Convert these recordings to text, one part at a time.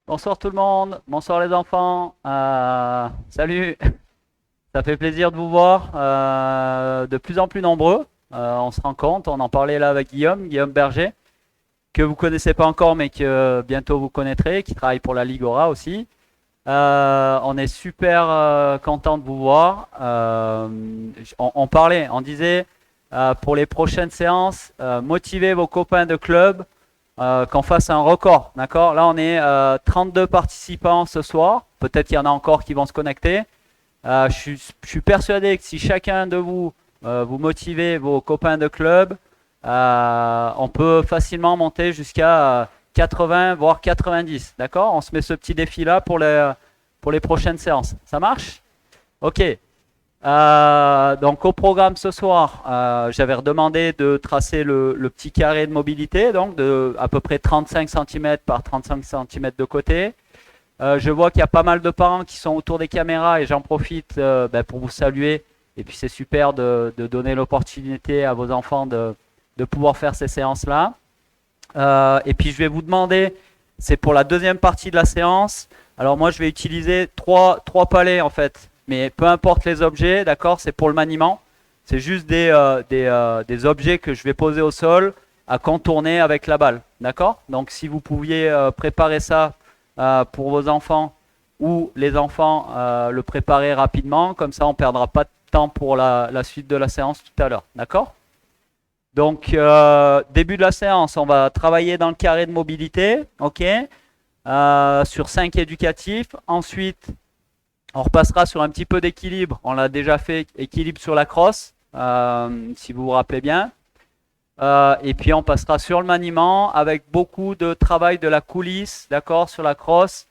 Bonsoir tout le monde, bonsoir les enfants. Salut, ça fait plaisir de vous voir, de plus en plus nombreux. On se rend compte, on en parlait là avec Guillaume Berger, que vous connaissez pas encore mais que bientôt vous connaîtrez, qui travaille pour la Ligue Aura aussi. On est super content de vous voir. On parlait, on disait pour les prochaines séances, motivez vos copains de club, qu'on fasse un record, d'accord? Là, on est 32 participants ce soir. Peut-être qu'il y en a encore qui vont se connecter. Je suis persuadé que si chacun de vous vous motivez vos copains de club, on peut facilement monter jusqu'à 80 voire 90, d'accord? On se met ce petit défi là pour les prochaines séances. Ça marche? Ok. Donc au programme ce soir, j'avais redemandé de tracer le petit carré de mobilité, donc de à peu près 35 cm par 35 cm de côté. Je vois qu'il y a pas mal de parents qui sont autour des caméras et j'en profite pour vous saluer. Et puis c'est super de donner l'opportunité à vos enfants de pouvoir faire ces séances-là. Et puis je vais vous demander, c'est pour la deuxième partie de la séance. Alors moi je vais utiliser trois palets en fait, mais peu importe les objets, d'accord, c'est pour le maniement. C'est juste des objets que je vais poser au sol à contourner avec la balle, d'accord? Donc si vous pouviez préparer ça pour vos enfants ou les enfants le préparer rapidement, comme ça on ne perdra pas de temps pour la suite de la séance tout à l'heure, d'accord? Donc, début de la séance, on va travailler dans le carré de mobilité, ok, sur 5 éducatifs. Ensuite, on repassera sur un petit peu d'équilibre. On l'a déjà fait, équilibre sur la crosse, si vous vous rappelez bien. Et puis, on passera sur le maniement avec beaucoup de travail de la coulisse, d'accord, sur la crosse,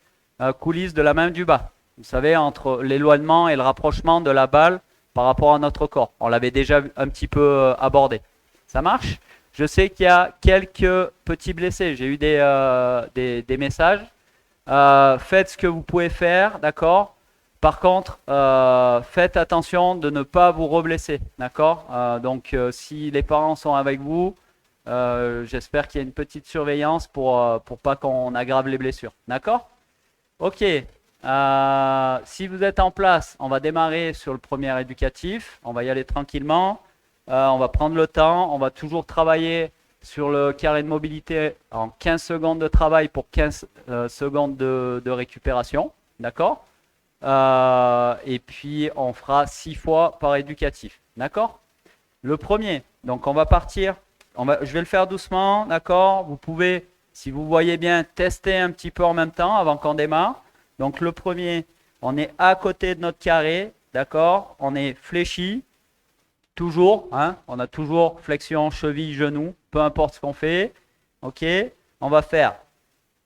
coulisse de la main du bas. Vous savez, entre l'éloignement et le rapprochement de la balle par rapport à notre corps. On l'avait déjà un petit peu abordé. Ça marche? Je sais qu'il y a quelques petits blessés. J'ai eu des messages. Faites ce que vous pouvez faire, d'accord? Par contre, faites attention de ne pas vous reblesser, d'accord? Donc, si les parents sont avec vous, j'espère qu'il y a une petite surveillance pour pas qu'on aggrave les blessures, d'accord? Ok. Si vous êtes en place, on va démarrer sur le premier éducatif. On va y aller tranquillement. On va prendre le temps. On va toujours travailler sur le carré de mobilité en 15 secondes de travail pour 15 secondes de récupération. D'accord? Et puis, on fera 6 fois par éducatif. D'accord? Le premier. Donc, on va partir. Je vais le faire doucement. D'accord? Vous pouvez, si vous voyez bien, tester un petit peu en même temps avant qu'on démarre. Donc, le premier, on est à côté de notre carré. D'accord? On est fléchi. Toujours. Hein? On a toujours flexion, cheville, genou. Peu importe ce qu'on fait. OK? On va faire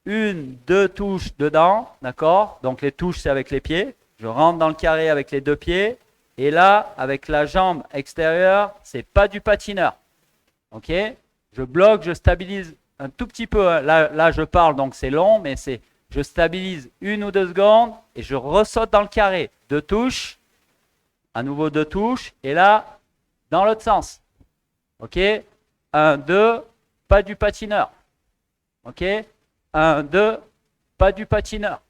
une, deux touches dedans, d'accord? Donc les touches, c'est avec les pieds. Je rentre dans le carré avec les deux pieds. Et là, avec la jambe extérieure, c'est pas du patineur. OK? Je bloque, je stabilise un tout petit peu. Là, je parle, donc c'est long, mais c'est je stabilise 1 ou 2 secondes et je ressaute dans le carré. Deux touches, à nouveau deux touches, et là, dans l'autre sens. OK? Un, deux, pas du patineur. OK? Un, deux, pas du patineur.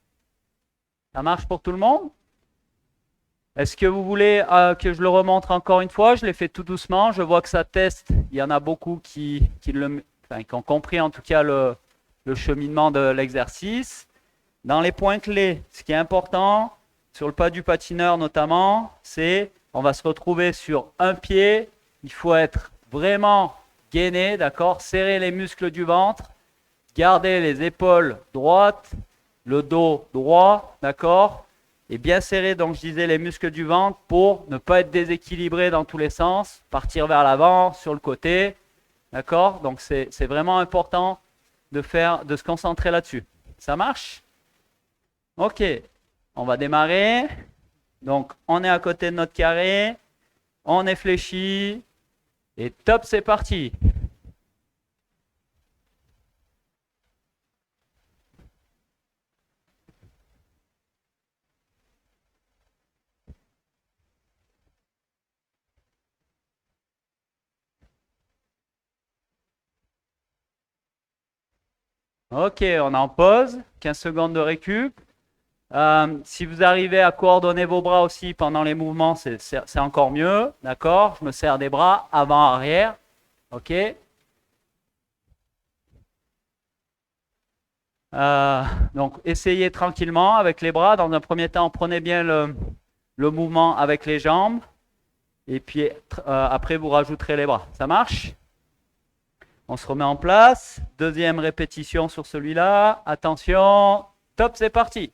Ça marche pour tout le monde? Est-ce que vous voulez que je le remontre encore une fois? Je l'ai fait tout doucement. Je vois que ça teste. Il y en a beaucoup qui ont compris en tout cas le cheminement de l'exercice. Dans les points clés, ce qui est important, sur le pas du patineur notamment, c'est on va se retrouver sur un pied. Il faut être vraiment gainé, d'accord? Serrer les muscles du ventre, garder les épaules droites, le dos droit, d'accord? Et bien serrer, donc je disais, les muscles du ventre pour ne pas être déséquilibré dans tous les sens, partir vers l'avant, sur le côté, d'accord? Donc c'est vraiment important de se concentrer là-dessus. Ça marche? Ok, on va démarrer. Donc on est à côté de notre carré, on est fléchi, et top, c'est parti. Ok, on est en pause. 15 secondes de récup. Si vous arrivez à coordonner vos bras aussi pendant les mouvements, c'est encore mieux. D'accord? Je me sers des bras avant, arrière. Ok? Donc, essayez tranquillement avec les bras. Dans un premier temps, prenez bien le mouvement avec les jambes. Et puis, après, vous rajouterez les bras. Ça marche? On se remet en place. Deuxième répétition sur celui-là. Attention. Top, c'est parti.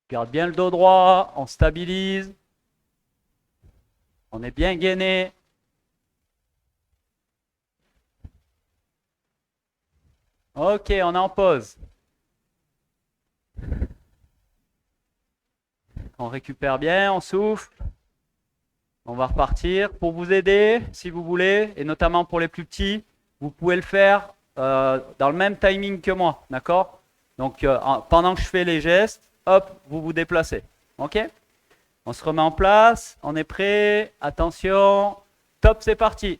Garde bien le dos droit. On stabilise. On est bien gainé. Ok, on est en pause. On récupère bien, on souffle. On va repartir. Pour vous aider, si vous voulez, et notamment pour les plus petits, vous pouvez le faire dans le même timing que moi, d'accord? Donc, pendant que je fais les gestes, hop, vous vous déplacez. Ok? On se remet en place, on est prêt. Attention, top, c'est parti.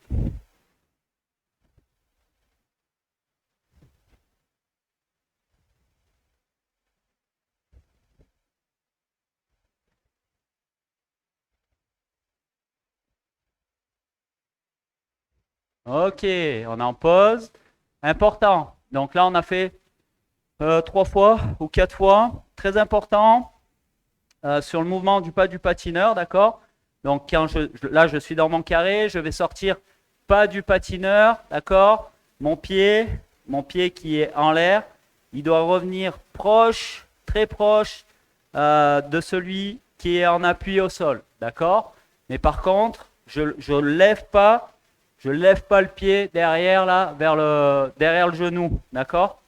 Ok, on est en pause. Important. Donc là, on a fait 3 fois ou 4 fois. Très important. Sur le mouvement du pas du patineur, d'accord? Donc quand là, je suis dans mon carré, je vais sortir pas du patineur, d'accord? Mon pied qui est en l'air, il doit revenir proche, très proche de celui qui est en appui au sol, d'accord? Mais par contre, je lève pas le pied derrière là, derrière le genou, d'accord?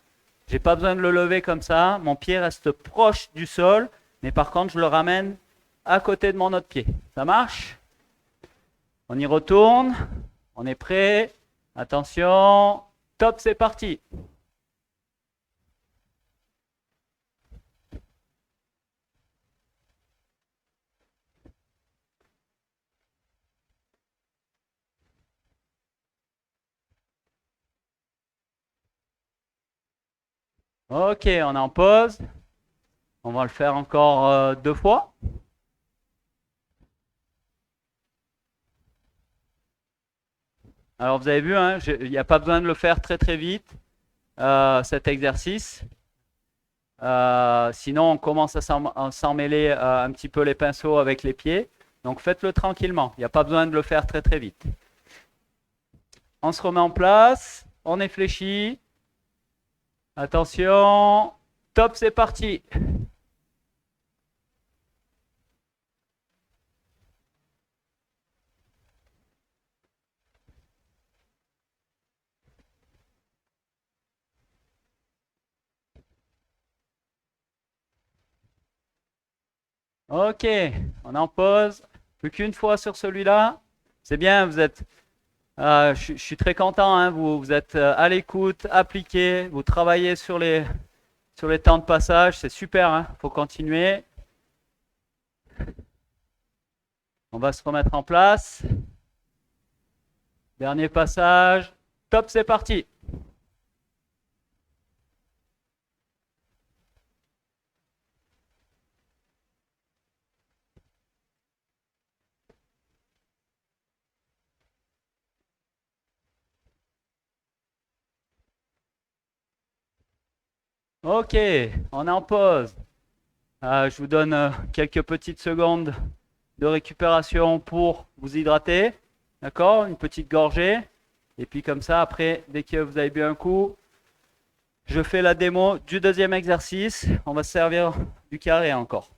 J'ai pas besoin de le lever comme ça. Mon pied reste proche du sol, mais par contre, je le ramène à côté de mon autre pied. Ça marche? On y retourne. On est prêt. Attention. Top, c'est parti. Ok, on est en pause. On va le faire encore 2 fois. Alors, vous avez vu, hein, il n'y a pas besoin de le faire très très vite, cet exercice. Sinon, on commence à s'emmêler un petit peu les pinceaux avec les pieds. Donc, faites-le tranquillement. Il n'y a pas besoin de le faire très très vite. On se remet en place. On est fléchi. Attention. Top, c'est parti. Ok, on est en pause. Plus qu'une fois sur celui-là. C'est bien, vous êtes. Je suis très content, hein, vous êtes à l'écoute, appliqué, vous travaillez sur les temps de passage, c'est super, hein, faut continuer. On va se remettre en place. Dernier passage. Top, c'est parti. Ok, on est en pause. Je vous donne quelques petites secondes de récupération pour vous hydrater. D'accord? Une petite gorgée. Et puis comme ça, après, dès que vous avez bu un coup, je fais la démo du deuxième exercice. On va se servir du carré encore.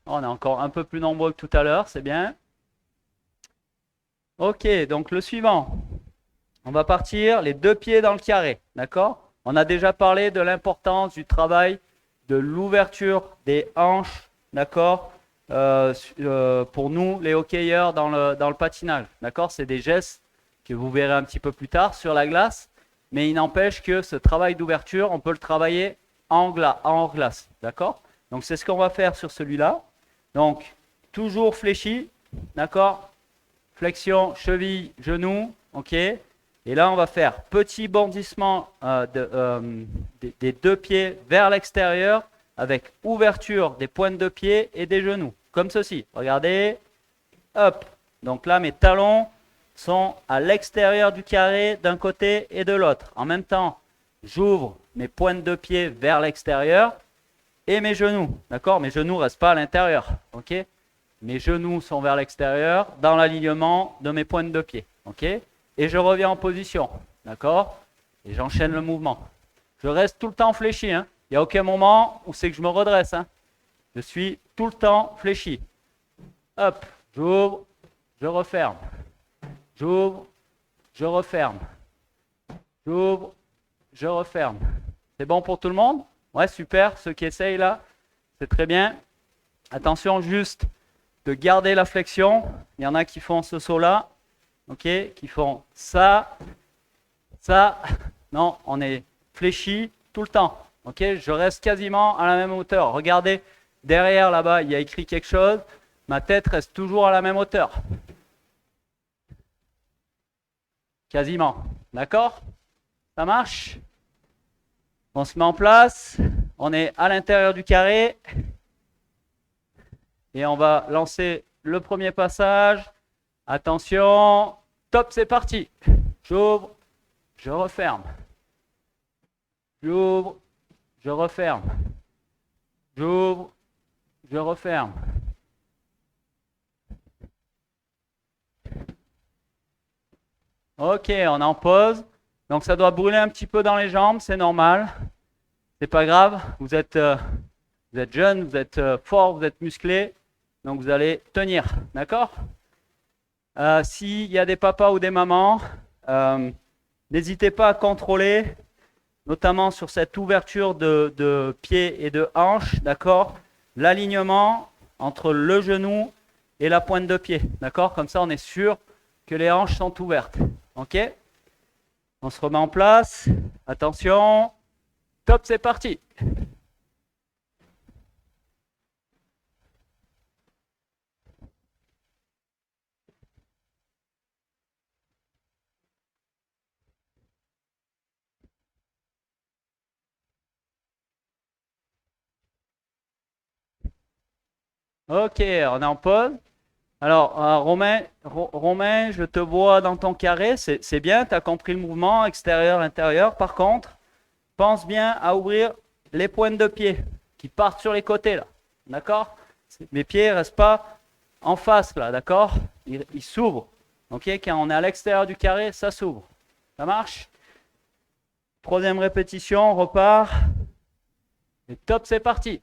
On est encore un peu plus nombreux que tout à l'heure, c'est bien. Ok, donc le suivant. On va partir les 2 pieds dans le carré. D'accord? On a déjà parlé de l'importance du travail de l'ouverture des hanches. D'accord? Pour nous, les hockeyeurs dans le patinage. D'accord? C'est des gestes que vous verrez un petit peu plus tard sur la glace. Mais il n'empêche que ce travail d'ouverture, on peut le travailler en glace. D'accord? Donc c'est ce qu'on va faire sur celui-là. Donc toujours fléchi. D'accord? Flexion, cheville, genou. OK? Et là, on va faire petit bondissement des deux pieds vers l'extérieur avec ouverture des pointes de pied et des genoux. Comme ceci. Regardez. Hop. Donc là, mes talons sont à l'extérieur du carré d'un côté et de l'autre. En même temps, j'ouvre mes pointes de pied vers l'extérieur et mes genoux. D'accord? Mes genoux ne restent pas à l'intérieur. OK? Mes genoux sont vers l'extérieur dans l'alignement de mes pointes de pied. OK? Et je reviens en position. D'accord? Et j'enchaîne le mouvement. Je reste tout le temps fléchi. Hein? Il n'y a aucun moment où c'est que je me redresse. Hein? Je suis tout le temps fléchi. Hop, j'ouvre, je referme. J'ouvre, je referme. J'ouvre, je referme. C'est bon pour tout le monde? Ouais, super. Ceux qui essayent là, c'est très bien. Attention juste de garder la flexion. Il y en a qui font ce saut-là, ok, qui font ça, ça. Non, on est fléchi tout le temps. Ok, je reste quasiment à la même hauteur. Regardez, derrière là-bas, il y a écrit quelque chose. Ma tête reste toujours à la même hauteur. Quasiment. D'accord? Ça marche? On se met en place. On est à l'intérieur du carré. Et on va lancer le premier passage. Attention. Top, c'est parti. J'ouvre, je referme. J'ouvre, je referme. J'ouvre, je referme. Ok, on est en pause. Donc ça doit brûler un petit peu dans les jambes, c'est normal. C'est pas grave, vous êtes jeune, vous êtes fort, vous êtes musclé. Donc vous allez tenir, d'accord? S'il y a des papas ou des mamans, n'hésitez pas à contrôler, notamment sur cette ouverture de pied et de hanche, d'accord? L'alignement entre le genou et la pointe de pied, d'accord? Comme ça, on est sûr que les hanches sont ouvertes, ok? On se remet en place. Attention. Top, c'est parti. Ok, on est en pause. Alors, Romain, je te vois dans ton carré, c'est bien, tu as compris le mouvement extérieur-intérieur. Par contre, pense bien à ouvrir les pointes de pied qui partent sur les côtés, là. D'accord? Mes pieds ne restent pas en face, là, d'accord? Ils s'ouvrent. Ok? Quand on est à l'extérieur du carré, ça s'ouvre. Ça marche? Troisième répétition, on repart. Et top, c'est parti.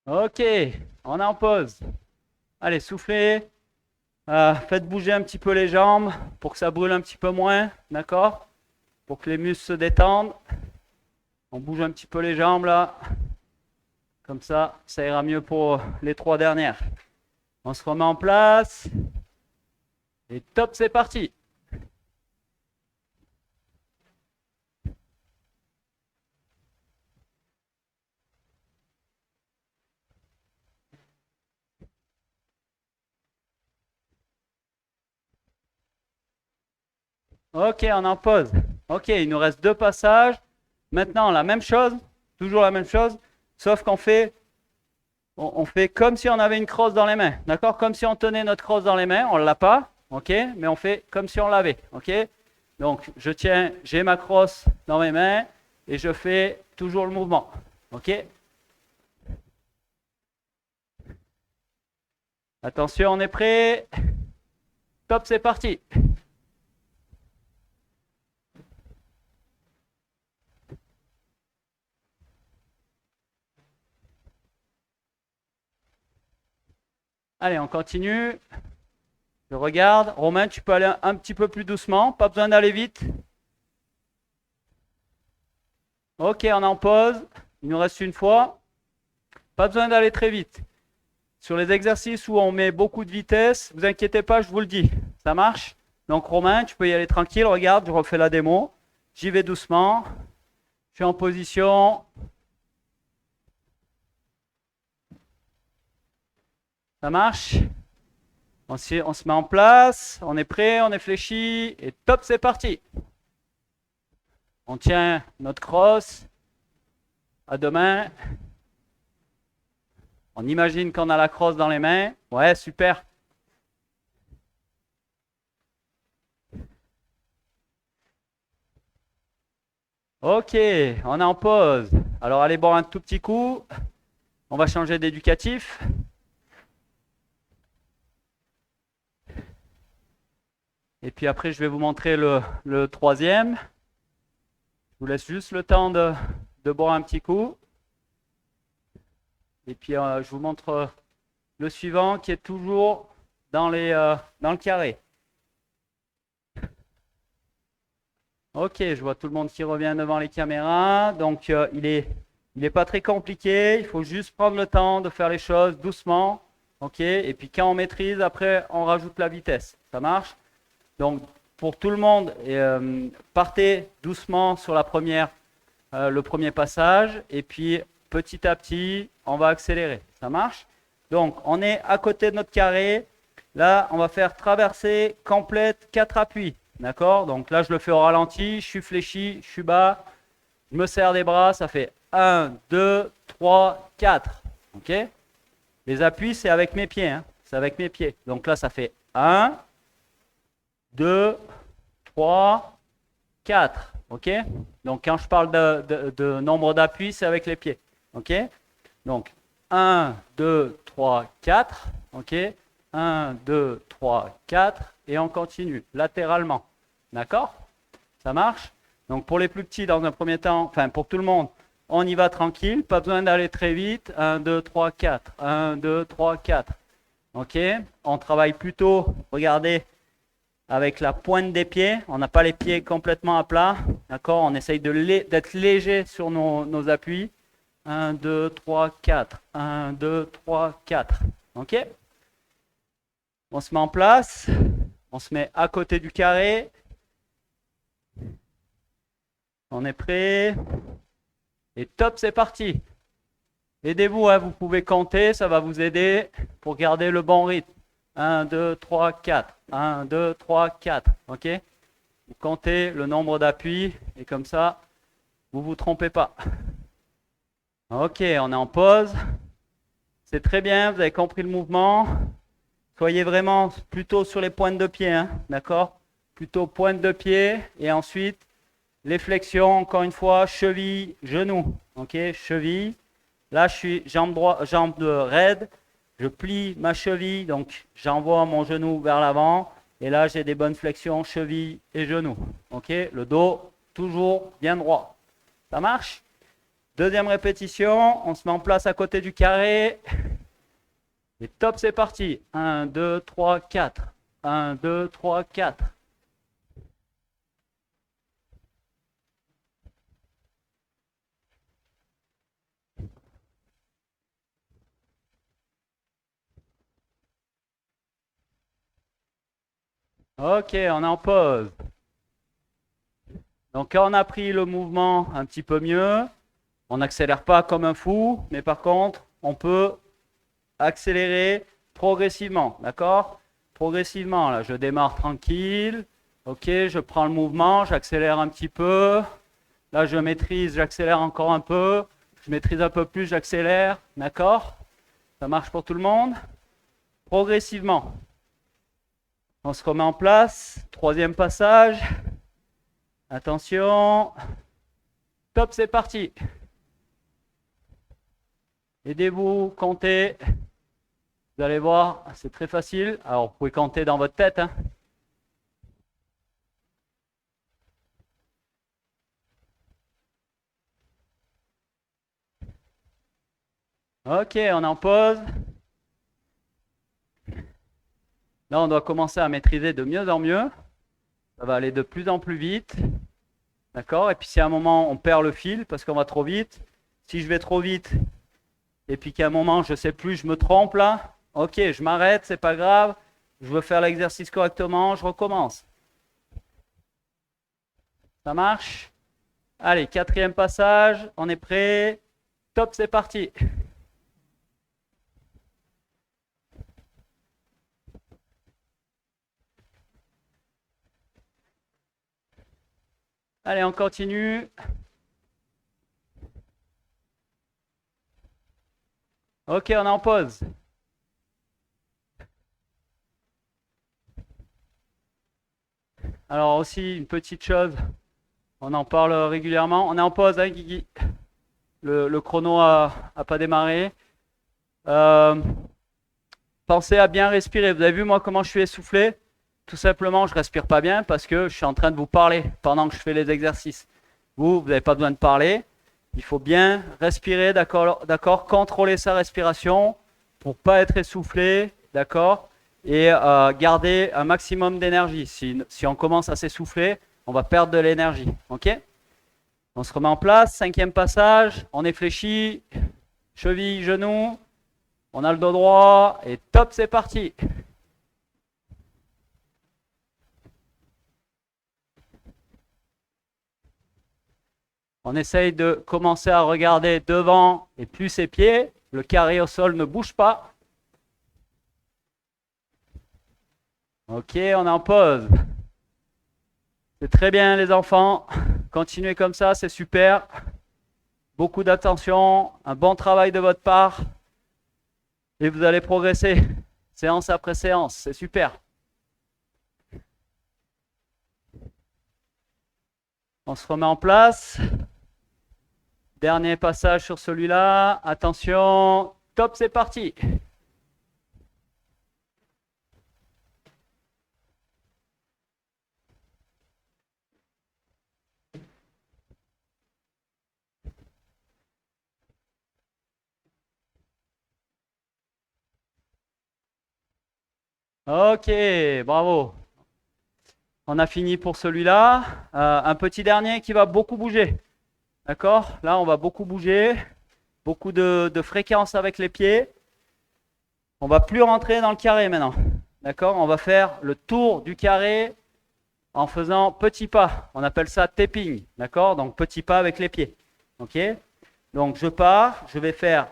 Ok, on est en pause. Allez, soufflez. Faites bouger un petit peu les jambes pour que ça brûle un petit peu moins, d'accord? Pour que les muscles se détendent. On bouge un petit peu les jambes là. Comme ça ira mieux pour les trois dernières. On se remet en place. Et top, c'est parti. Ok, on en pause. Ok, il nous reste deux passages. Maintenant, la même chose, toujours la même chose, sauf on fait comme si on avait une crosse dans les mains. D'accord? Comme si on tenait notre crosse dans les mains. On ne l'a pas. Ok? Mais on fait comme si on l'avait. Ok? Donc, j'ai ma crosse dans mes mains et je fais toujours le mouvement. Ok? Attention, on est prêt. Top, c'est parti. Allez, on continue. Je regarde. Romain, tu peux aller un petit peu plus doucement. Pas besoin d'aller vite. Ok, on est en pause. Il nous reste une fois. Pas besoin d'aller très vite. Sur les exercices où on met beaucoup de vitesse, vous inquiétez pas, je vous le dis. Ça marche? Donc Romain, tu peux y aller tranquille. Regarde, je refais la démo. J'y vais doucement. Je suis en position. Ça marche? On se met en place. On est prêt, on est fléchi. Et top, c'est parti. On tient notre crosse à deux mains. On imagine qu'on a la crosse dans les mains. Ouais, super. Ok, on est en pause. Alors allez boire un tout petit coup. On va changer d'éducatif. Et puis après, je vais vous montrer le troisième. Je vous laisse juste le temps de boire un petit coup. Et puis je vous montre le suivant qui est toujours dans le carré. Ok, je vois tout le monde qui revient devant les caméras. Donc il est pas très compliqué. Il faut juste prendre le temps de faire les choses doucement. Ok, et puis quand on maîtrise, après on rajoute la vitesse. Ça marche? Donc pour tout le monde, partez doucement sur le premier passage. Et puis petit à petit, on va accélérer. Ça marche? Donc on est à côté de notre carré. Là, on va faire traversée complète 4 appuis. D'accord? Donc là, je le fais au ralenti, je suis fléchi, je suis bas, je me serre des bras, ça fait 1, 2, 3, 4. OK? Les appuis, c'est avec mes pieds. Hein? C'est avec mes pieds. Donc là, ça fait 1, 2, 3, 4. OK? Donc quand je parle de nombre d'appuis, c'est avec les pieds. OK? Donc 1, 2, 3, 4. OK? 1, 2, 3, 4. Et on continue latéralement. D'accord? Ça marche? Donc pour les plus petits, dans un premier temps, enfin pour tout le monde, on y va tranquille. Pas besoin d'aller très vite. 1, 2, 3, 4. 1, 2, 3, 4. OK? On travaille plutôt, regardez, avec la pointe des pieds. On n'a pas les pieds complètement à plat. D'accord? On essaye d'être léger sur nos appuis. 1, 2, 3, 4. 1, 2, 3, 4. OK? On se met en place. On se met à côté du carré. On est prêt. Et top, c'est parti. Aidez-vous, hein, vous pouvez compter, ça va vous aider pour garder le bon rythme. 1, 2, 3, 4. 1, 2, 3, 4. OK? Vous comptez le nombre d'appuis et comme ça, vous ne vous trompez pas. Ok, on est en pause. C'est très bien, vous avez compris le mouvement. Soyez vraiment plutôt sur les pointes de pied, hein, d'accord? Plutôt pointe de pied et ensuite les flexions, encore une fois, cheville, genou. Ok, cheville. Là, je suis jambe raide. Je plie ma cheville, donc j'envoie mon genou vers l'avant. Et là, j'ai des bonnes flexions, cheville et genou. Ok, le dos toujours bien droit. Ça marche? Deuxième répétition, on se met en place à côté du carré. Et top, c'est parti. 1, 2, 3, 4. 1, 2, 3, 4. Ok, on est en pause. Donc quand on a pris le mouvement un petit peu mieux, on n'accélère pas comme un fou, mais par contre, on peut accélérer progressivement, d'accord? Progressivement, là, je démarre tranquille. Ok, je prends le mouvement, j'accélère un petit peu. Là, je maîtrise, j'accélère encore un peu. Je maîtrise un peu plus, j'accélère, d'accord? Ça marche pour tout le monde? Progressivement. On se remet en place. Troisième passage. Attention. Top, c'est parti. Aidez-vous, comptez. Vous allez voir, c'est très facile. Alors, vous pouvez compter dans votre tête. Hein. Ok, on est en pause. Là, on doit commencer à maîtriser de mieux en mieux. Ça va aller de plus en plus vite. D'accord? Et puis si à un moment on perd le fil parce qu'on va trop vite, si je vais trop vite et puis qu'à un moment je ne sais plus, je me trompe là, ok, je m'arrête, c'est pas grave, je veux faire l'exercice correctement, je recommence. Ça marche? Allez, quatrième passage, on est prêt. Top, c'est parti. Allez, on continue. Ok, on est en pause. Alors aussi, une petite chose, on en parle régulièrement. On est en pause, hein, Guigui? Le chrono a pas démarré. Pensez à bien respirer. Vous avez vu moi comment je suis essoufflé? Tout simplement, je respire pas bien parce que je suis en train de vous parler pendant que je fais les exercices. Vous n'avez pas besoin de parler. Il faut bien respirer, d'accord, contrôler sa respiration pour pas être essoufflé, d'accord, et garder un maximum d'énergie. Si on commence à s'essouffler, on va perdre de l'énergie, ok? On se remet en place, cinquième passage, on est fléchi, cheville, genou, on a le dos droit, et top, c'est parti. On essaye de commencer à regarder devant et plus ses pieds. Le carré au sol ne bouge pas. Ok, on est en pause. C'est très bien les enfants. Continuez comme ça, c'est super. Beaucoup d'attention, un bon travail de votre part. Et vous allez progresser séance après séance, c'est super. On se remet en place. Dernier passage sur celui-là. Attention, top, c'est parti. Ok, bravo. On a fini pour celui-là. Un petit dernier qui va beaucoup bouger. D'accord? Là, on va beaucoup bouger. Beaucoup de fréquence avec les pieds. On va plus rentrer dans le carré maintenant. D'accord? On va faire le tour du carré en faisant petits pas. On appelle ça tapping. D'accord? Donc petits pas avec les pieds. Ok? Donc je pars, je vais faire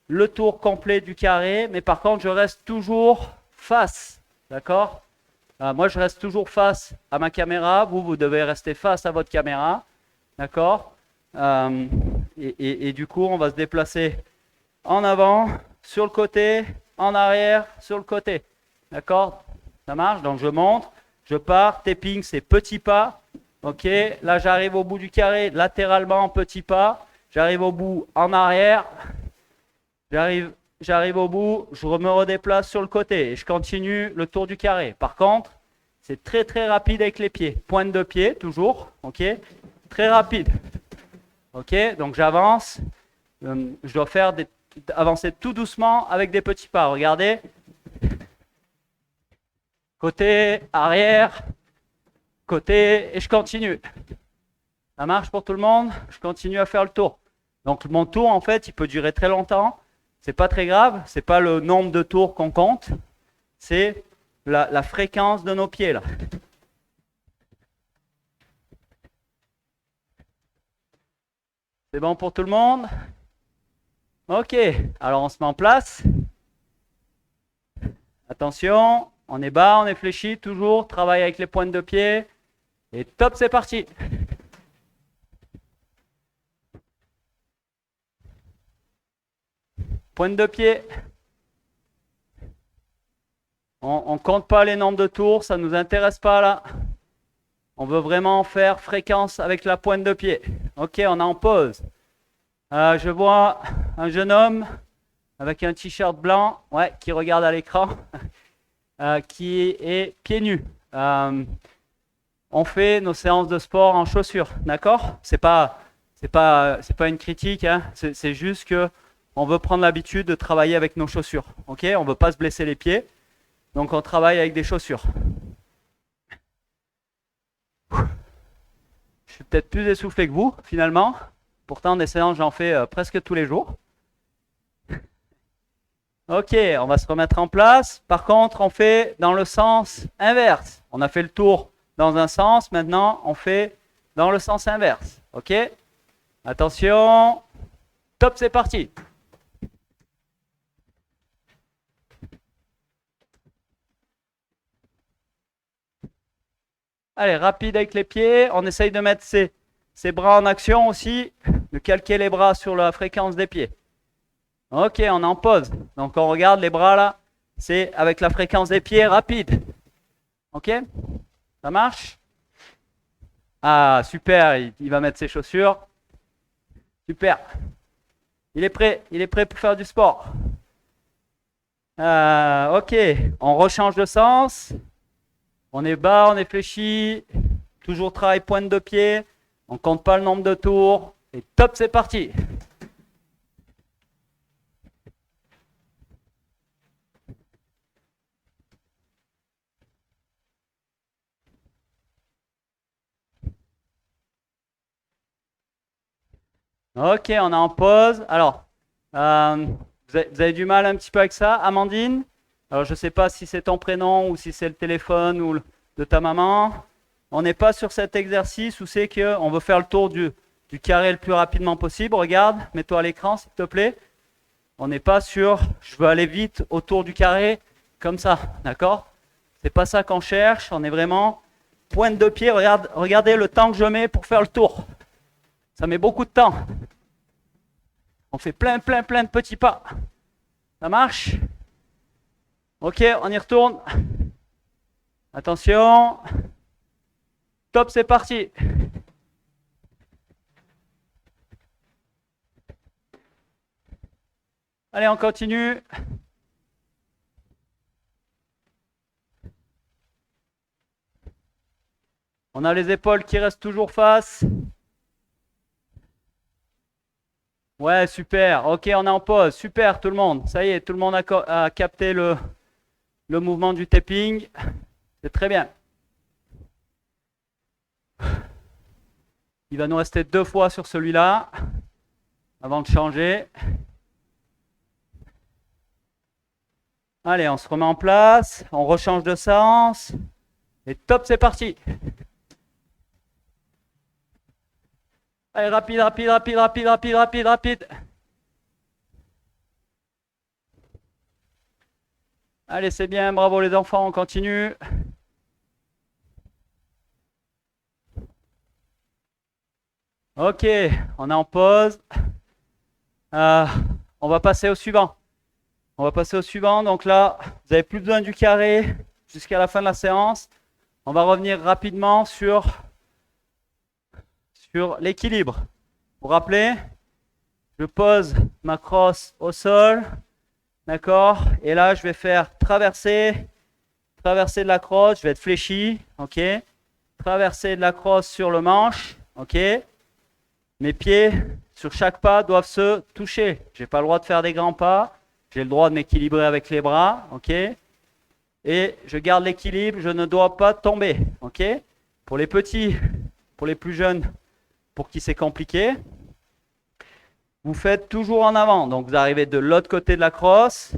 le tour complet du carré, mais par contre je reste toujours face. D'accord? Moi je reste toujours face à ma caméra. Vous devez rester face à votre caméra. D'accord? Et du coup on va se déplacer en avant, sur le côté, en arrière, sur le côté. D'accord? Ça marche? Donc je monte, je pars, tapping, c'est petits pas. Ok, là j'arrive au bout du carré, latéralement, petits pas. J'arrive au bout en arrière. J'arrive au bout, je me redéplace sur le côté et je continue le tour du carré. Par contre, c'est très très rapide avec les pieds. Pointe de pied, toujours. Ok, très rapide. Ok, donc j'avance. Je dois faire avancer tout doucement avec des petits pas. Regardez. Côté, arrière, côté, et je continue. Ça marche pour tout le monde? Je continue à faire le tour. Donc mon tour, en fait, il peut durer très longtemps. C'est pas très grave. C'est pas le nombre de tours qu'on compte. C'est la fréquence de nos pieds là. C'est bon pour tout le monde? Ok. Alors on se met en place. Attention, on est bas, on est fléchi, toujours. Travaille avec les pointes de pied. Et top, c'est parti. Pointe de pied. On ne compte pas les nombres de tours, ça ne nous intéresse pas là. On veut vraiment faire fréquence avec la pointe de pied. Ok, on est en pause. Je vois un jeune homme avec un t-shirt blanc, ouais, qui regarde à l'écran, qui est pieds nus. On fait nos séances de sport en chaussures, d'accord? C'est pas une critique, hein, c'est juste que on veut prendre l'habitude de travailler avec nos chaussures. Ok, on veut pas se blesser les pieds. Donc on travaille avec des chaussures. Je suis peut-être plus essoufflé que vous, finalement. Pourtant, des séances, j'en fais presque tous les jours. Ok, on va se remettre en place. Par contre, on fait dans le sens inverse. On a fait le tour dans un sens. Maintenant, on fait dans le sens inverse. Ok? Attention. Top, c'est parti. Allez, rapide avec les pieds. On essaye de mettre ses bras en action aussi, de calquer les bras sur la fréquence des pieds. Ok, on est en pause. Donc on regarde les bras là, c'est avec la fréquence des pieds rapide. Ok? Ça marche? Ah, super, il va mettre ses chaussures. Super. Il est prêt pour faire du sport. Ok, on rechange de sens. On est bas, on est fléchi. Toujours travail pointe de pied. On compte pas le nombre de tours. Et top, c'est parti. Ok, on est en pause. Alors, vous avez du mal un petit peu avec ça, Amandine? Alors, je ne sais pas si c'est ton prénom ou si c'est le téléphone ou de ta maman. On n'est pas sur cet exercice où c'est qu'on veut faire le tour du carré le plus rapidement possible. Regarde, mets-toi à l'écran, s'il te plaît. On n'est pas sur je veux aller vite autour du carré comme ça, d'accord? C'est pas ça qu'on cherche. On est vraiment pointe de pied. Regardez le temps que je mets pour faire le tour. Ça met beaucoup de temps. On fait plein de petits pas. Ça marche? Ok, on y retourne. Attention. Top, c'est parti. Allez, on continue. On a les épaules qui restent toujours face. Ouais, super. Ok, on est en pause. Super, tout le monde. Ça y est, tout le monde a capté le mouvement du tapping. C'est très bien. Il va nous rester 2 fois sur celui-là avant de changer. Allez, on se remet en place. On rechange de sens. Et top, c'est parti. Allez, rapide. Allez, c'est bien, bravo les enfants, on continue. Ok, on est en pause. On va passer au suivant. Donc là, vous n'avez plus besoin du carré jusqu'à la fin de la séance. On va revenir rapidement sur l'équilibre. Vous vous rappelez, je pose ma crosse au sol. D'accord? Et là, je vais faire traverser de la crosse, je vais être fléchi, ok? Traverser de la crosse sur le manche, ok? Mes pieds, sur chaque pas, doivent se toucher. Je n'ai pas le droit de faire des grands pas. J'ai le droit de m'équilibrer avec les bras, ok? Et je garde l'équilibre, je ne dois pas tomber, ok? Pour les petits, pour les plus jeunes, pour qui c'est compliqué, vous faites toujours en avant. Donc vous arrivez de l'autre côté de la crosse,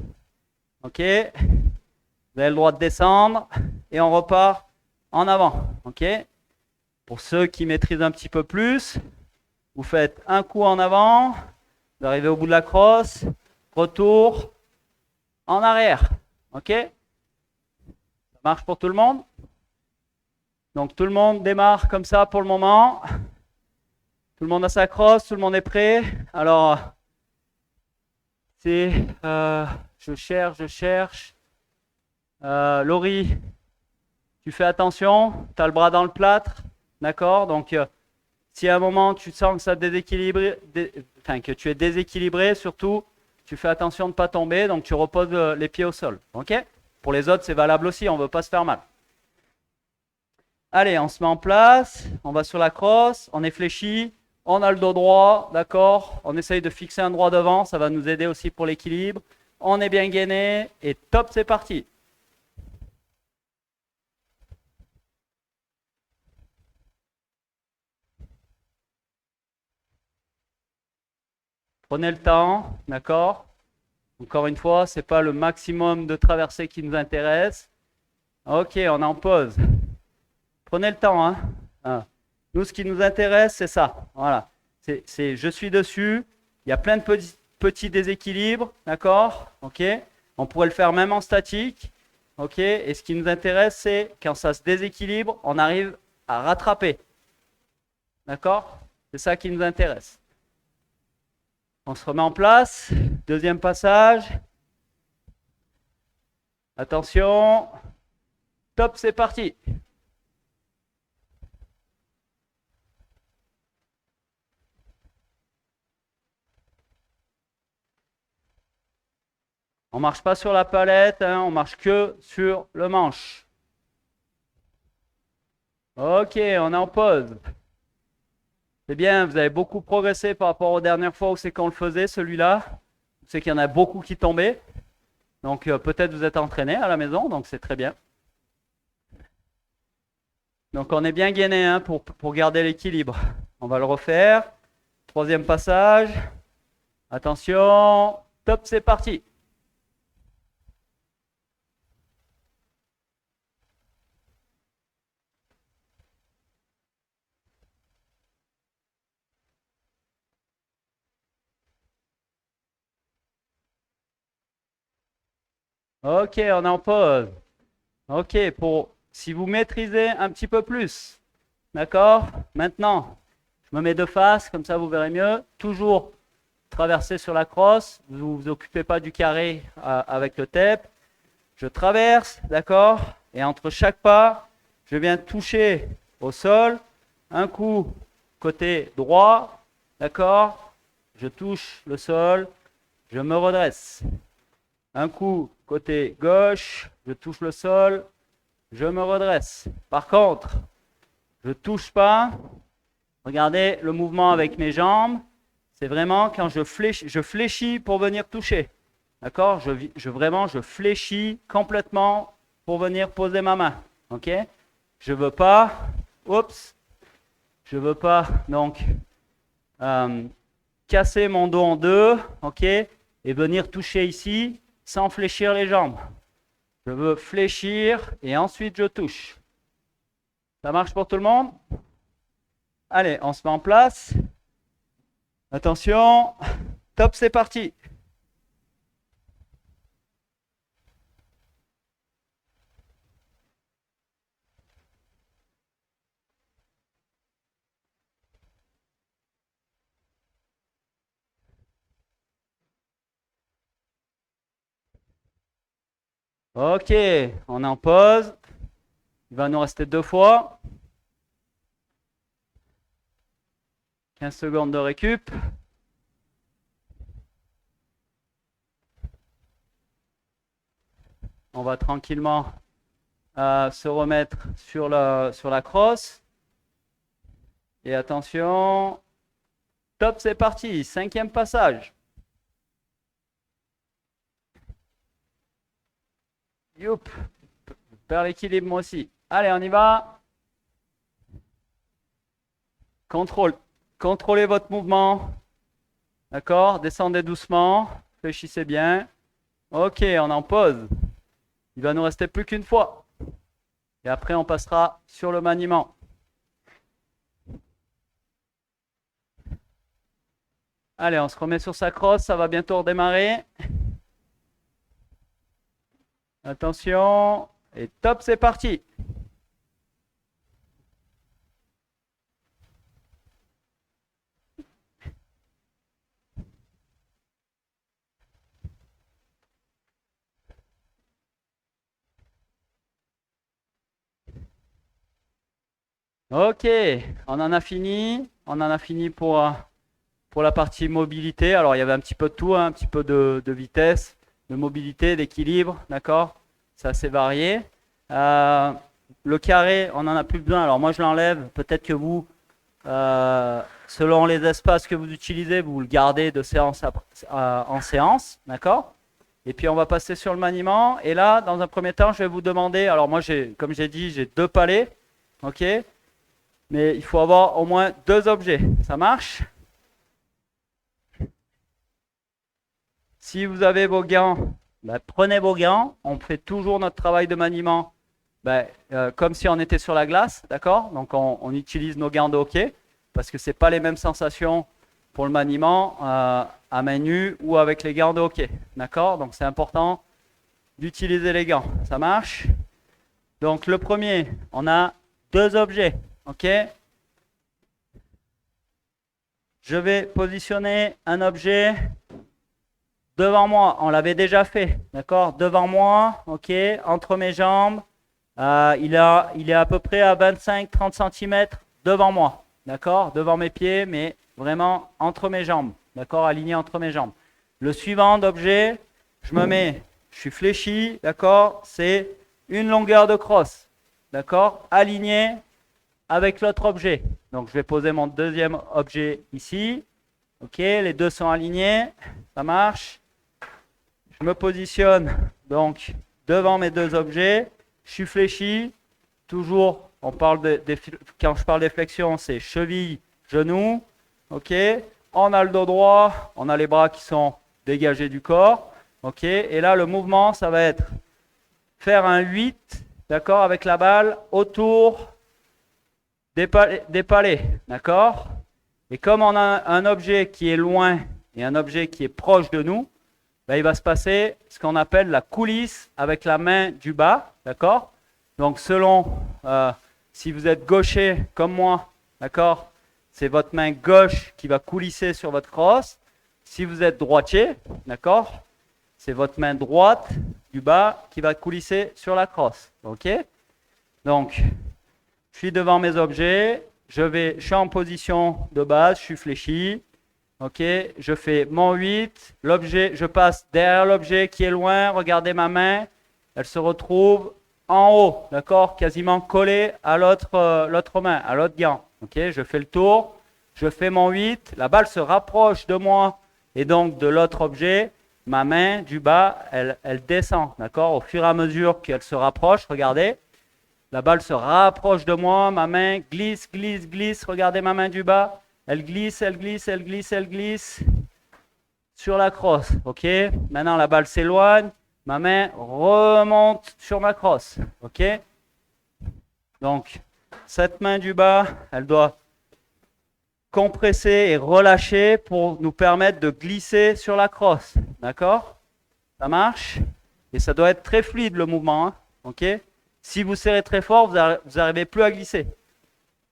ok? Vous avez le droit de descendre et on repart en avant, ok? Pour ceux qui maîtrisent un petit peu plus, vous faites un coup en avant, vous arrivez au bout de la crosse, retour, en arrière, ok? Ça marche pour tout le monde? Donc tout le monde démarre comme ça pour le moment. Tout le monde a sa crosse, tout le monde est prêt. Alors, c'est, je cherche. Laurie, tu fais attention, tu as le bras dans le plâtre, d'accord? Donc, si à un moment tu sens que ça déséquilibre, que tu es déséquilibré, surtout, tu fais attention de ne pas tomber, donc tu reposes les pieds au sol, ok? Pour les autres, c'est valable aussi, on ne veut pas se faire mal. Allez, on se met en place, on va sur la crosse, on est fléchi, on a le dos droit, d'accord? On essaye de fixer un droit devant, ça va nous aider aussi pour l'équilibre. On est bien gainé et top, c'est parti. Prenez le temps, d'accord? Encore une fois, ce n'est pas le maximum de traversée qui nous intéresse. Ok, on est en pause. Prenez le temps, hein. Ah. Nous, ce qui nous intéresse, c'est ça. Voilà. Je suis dessus. Il y a plein de petits déséquilibres, d'accord? Ok. On pourrait le faire même en statique. Ok. Et ce qui nous intéresse, c'est quand ça se déséquilibre, on arrive à rattraper. D'accord? C'est ça qui nous intéresse. On se remet en place. Deuxième passage. Attention. Top, c'est parti. On ne marche pas sur la palette, hein, on marche que sur le manche. Ok, on est en pause. C'est bien, vous avez beaucoup progressé par rapport aux dernières fois où c'est qu'on le faisait, celui-là. C'est qu'il y en a beaucoup qui tombaient. Donc peut-être vous êtes entraîné à la maison, donc c'est très bien. Donc on est bien gainé hein, pour garder l'équilibre. On va le refaire. Troisième passage. Attention. Top, c'est parti. Ok, on est en pause. Ok, si vous maîtrisez un petit peu plus. D'accord? Maintenant, je me mets de face, comme ça vous verrez mieux. Toujours traverser sur la crosse. Vous ne vous occupez pas du carré avec le tape. Je traverse, d'accord? Et entre chaque pas, je viens toucher au sol. Un coup côté droit, d'accord? Je touche le sol, je me redresse. Un coup côté gauche, je touche le sol, je me redresse. Par contre, je ne touche pas. Regardez le mouvement avec mes jambes. C'est vraiment quand je fléchis pour venir toucher. D'accord? Je fléchis complètement pour venir poser ma main. Ok? Je veux pas, je veux pas donc casser mon dos en deux, ok? Et venir toucher ici sans fléchir les jambes. Je veux fléchir et ensuite je touche. Ça marche pour tout le monde? Allez, on se met en place. Attention, top, c'est parti. Ok, on est en pause. Il va nous rester 2 fois. 15 secondes de récup. On va tranquillement se remettre sur la crosse. Et attention, top, c'est parti. 5e passage. Youp, je perds l'équilibre moi aussi. Allez, on y va. Contrôlez votre mouvement. D'accord? Descendez doucement. Réfléchissez bien. Ok, on est en pause. Il va nous rester plus qu'une fois. Et après, on passera sur le maniement. Allez, on se remet sur sa crosse. Ça va bientôt redémarrer. Attention. Et top, c'est parti. Ok, on en a fini. On en a fini pour la partie mobilité. Alors, il y avait un petit peu de tout, hein, un petit peu de vitesse, de mobilité, d'équilibre, d'accord? C'est assez varié. Le carré, on n'en a plus besoin. Alors, moi, je l'enlève. Peut-être que vous, selon les espaces que vous utilisez, vous le gardez de séance en séance, d'accord? Et puis, on va passer sur le maniement. Et là, dans un premier temps, je vais vous demander, alors moi, comme j'ai dit, j'ai 2 palets, ok? Mais il faut avoir au moins 2 objets. Ça marche? Si vous avez vos gants, ben, prenez vos gants. On fait toujours notre travail de maniement ben, comme si on était sur la glace, d'accord? Donc on utilise nos gants de hockey parce que c'est pas les mêmes sensations pour le maniement à main nue ou avec les gants de hockey, d'accord? Donc c'est important d'utiliser les gants. Ça marche? Donc le premier, on a deux objets, ok? Je vais positionner un objet devant moi. On l'avait déjà fait, d'accord? Devant moi, ok? Entre mes jambes. Il est à peu près à 25-30 cm devant moi, d'accord? Devant mes pieds, mais vraiment entre mes jambes, d'accord? Aligné entre mes jambes. Le suivant d'objet, je suis fléchi, d'accord? C'est une longueur de crosse, d'accord? Aligné avec l'autre objet. Donc je vais poser mon deuxième objet ici, ok? Les deux sont alignés, ça marche. Je me positionne donc devant mes deux objets. Je suis fléchi, toujours, quand je parle des flexions, c'est cheville, genou, ok. On a le dos droit, on a les bras qui sont dégagés du corps, ok. Et là, le mouvement, ça va être faire un 8, d'accord, avec la balle autour des palais, d'accord. Et comme on a un objet qui est loin et un objet qui est proche de nous, ben, il va se passer ce qu'on appelle la coulisse avec la main du bas, d'accord? Donc selon si vous êtes gaucher comme moi, d'accord? C'est votre main gauche qui va coulisser sur votre crosse. Si vous êtes droitier, d'accord? C'est votre main droite du bas qui va coulisser sur la crosse, ok? Donc, je suis devant mes objets, je suis en position de base, je suis fléchi. Ok, je fais mon 8, l'objet, je passe derrière l'objet qui est loin, regardez ma main, elle se retrouve en haut, d'accord, quasiment collée à l'autre main, à l'autre gant. Ok, je fais le tour, je fais mon 8, la balle se rapproche de moi et donc de l'autre objet, ma main du bas, elle descend, d'accord, au fur et à mesure qu'elle se rapproche, regardez, la balle se rapproche de moi, ma main glisse, glisse, glisse, regardez ma main du bas. Elle glisse, elle glisse, elle glisse, elle glisse sur la crosse. Ok. Maintenant, la balle s'éloigne. Ma main remonte sur ma crosse. Ok. Donc, cette main du bas, elle doit compresser et relâcher pour nous permettre de glisser sur la crosse. D'accord? Ça marche? Et ça doit être très fluide le mouvement. Hein? Ok. Si vous serrez très fort, vous n'arrivez plus à glisser.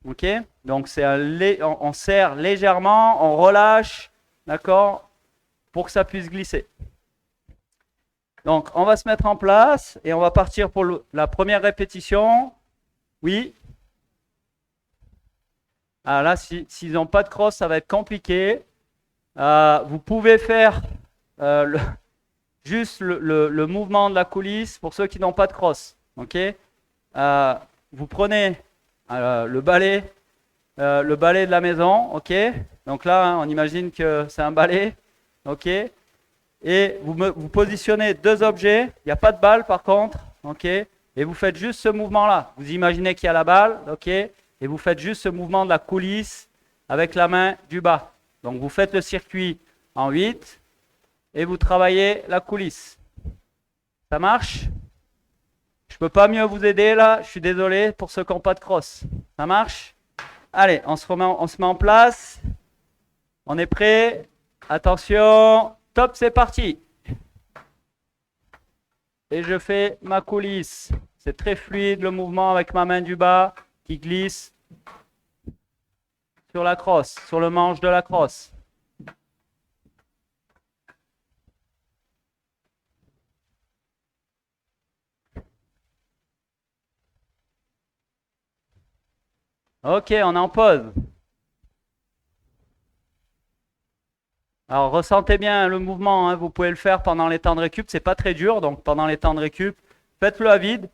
Ok, donc on serre légèrement, on relâche, d'accord, pour que ça puisse glisser. Donc, on va se mettre en place et on va partir pour la première répétition. Oui. Ah, là, s'ils n'ont pas de crosse, ça va être compliqué. Vous pouvez faire juste le mouvement de la coulisse pour ceux qui n'ont pas de crosse. Ok. Vous prenez le balai de la maison, ok? Donc là, hein, on imagine que c'est un balai, ok? Et vous positionnez deux objets, il n'y a pas de balle par contre, ok? Et vous faites juste ce mouvement-là. Vous imaginez qu'il y a la balle, ok? Et vous faites juste ce mouvement de la coulisse avec la main du bas. Donc vous faites le circuit en 8 et vous travaillez la coulisse. Ça marche? Je ne peux pas mieux vous aider là, je suis désolé pour ceux qui n'ont pas de crosse. Ça marche? Allez, on se met en place. On est prêt? Attention, top, c'est parti. Et je fais ma coulisse. C'est très fluide le mouvement avec ma main du bas qui glisse sur la crosse, sur le manche de la crosse. Ok, on est en pause. Alors ressentez bien le mouvement, hein. Vous pouvez le faire pendant les temps de récup, c'est pas très dur, donc pendant les temps de récup, faites-le à vide,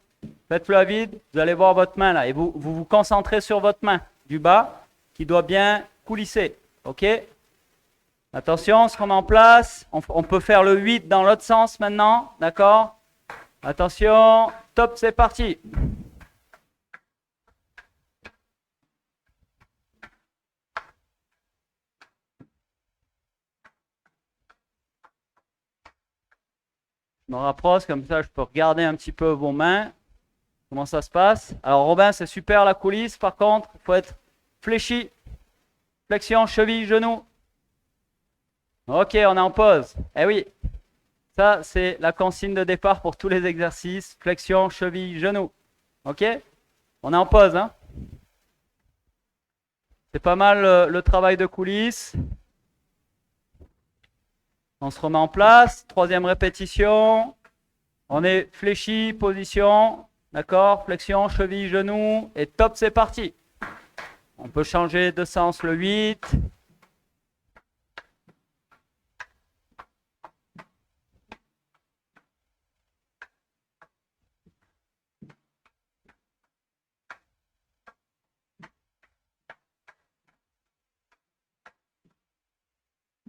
vous allez voir votre main là, et vous concentrez sur votre main du bas qui doit bien coulisser, ok? Attention, on se remet en place, on peut faire le 8 dans l'autre sens maintenant, d'accord? Attention, top, c'est parti. me rapproche, comme ça je peux regarder un petit peu vos mains. Comment ça se passe? Alors Robin, c'est super la coulisse. Par contre, il faut être fléchi. Flexion, cheville, genou. Ok, on est en pause. Eh oui, ça c'est la consigne de départ pour tous les exercices. Flexion, cheville, genou. Ok? On est en pause, hein? C'est pas mal le travail de coulisses. On se remet en place. Troisième répétition. On est fléchi, position. D'accord? Flexion, cheville, genou. Et top, c'est parti. On peut changer de sens le 8.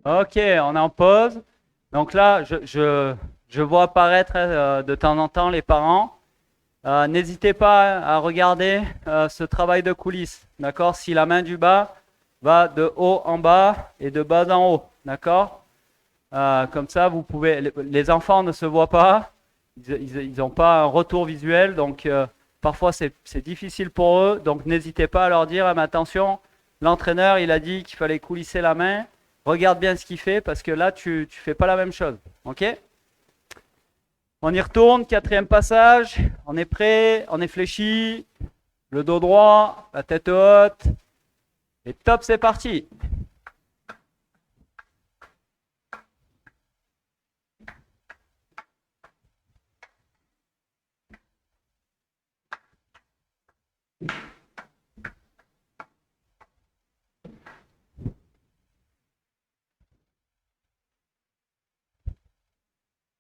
Ok, on est en pause. Donc là, je vois apparaître de temps en temps les parents. N'hésitez pas à regarder ce travail de coulisses. D'accord? Si la main du bas va de haut en bas et de bas en haut. D'accord? Comme ça, vous pouvez. Les enfants ne se voient pas. Ils n'ont pas un retour visuel. Donc, parfois, c'est difficile pour eux. Donc, n'hésitez pas à leur dire ah, mais attention, l'entraîneur, il a dit qu'il fallait coulisser la main. Regarde bien ce qu'il fait parce que là, tu ne fais pas la même chose. Ok? On y retourne, quatrième passage. On est prêt, on est fléchi. Le dos droit, la tête haute. Et top, c'est parti.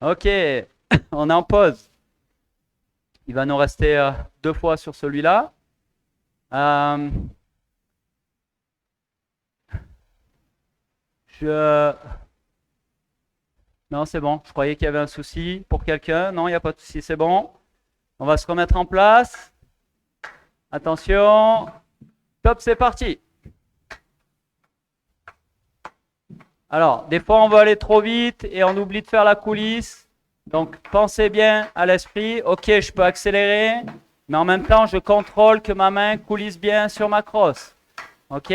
Ok, on est en pause. Il va nous rester 2 fois sur celui-là. Non, c'est bon. Je croyais qu'il y avait un souci pour quelqu'un. Non, il n'y a pas de souci, c'est bon. On va se remettre en place. Attention. Top, c'est parti. Alors, des fois, on veut aller trop vite et on oublie de faire la coulisse. Donc, pensez bien à l'esprit. Ok, je peux accélérer, mais en même temps, je contrôle que ma main coulisse bien sur ma crosse. Ok?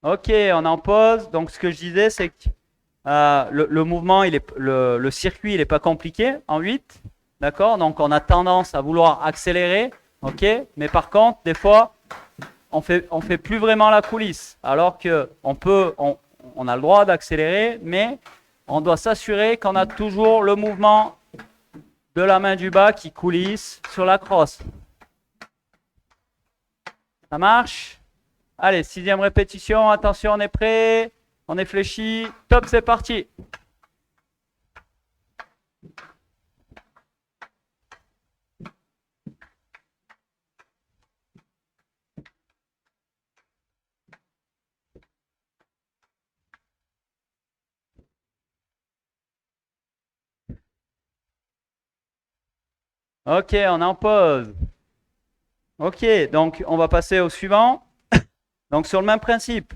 Ok, on est en pause. Donc, ce que je disais, c'est que le mouvement, le circuit, il n'est pas compliqué en 8. D'accord? Donc, on a tendance à vouloir accélérer. Ok? Mais par contre, des fois, on fait plus vraiment la coulisse. Alors on a le droit d'accélérer, mais on doit s'assurer qu'on a toujours le mouvement de la main du bas qui coulisse sur la crosse. Ça marche? Allez, 6e répétition. Attention, on est prêt. On est fléchi. Top, c'est parti. Ok, on est en pause. Ok, donc on va passer au suivant. Donc sur le même principe,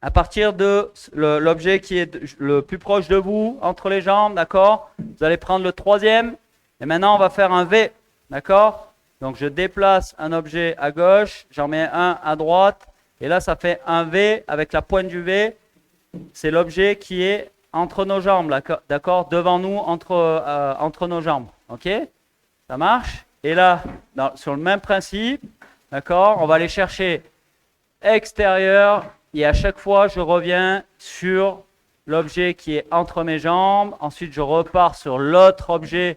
à partir de l'objet qui est le plus proche de vous, entre les jambes, d'accord? Vous allez prendre le 3e. Et maintenant, on va faire un V, d'accord? Donc je déplace un objet à gauche, j'en mets un à droite. Et là, ça fait un V avec la pointe du V. C'est l'objet qui est entre nos jambes, d'accord? Devant nous, entre nos jambes, ok? Ça marche? Et là, sur le même principe, d'accord? On va aller chercher extérieur et à chaque fois, je reviens sur l'objet qui est entre mes jambes. Ensuite, je repars sur l'autre objet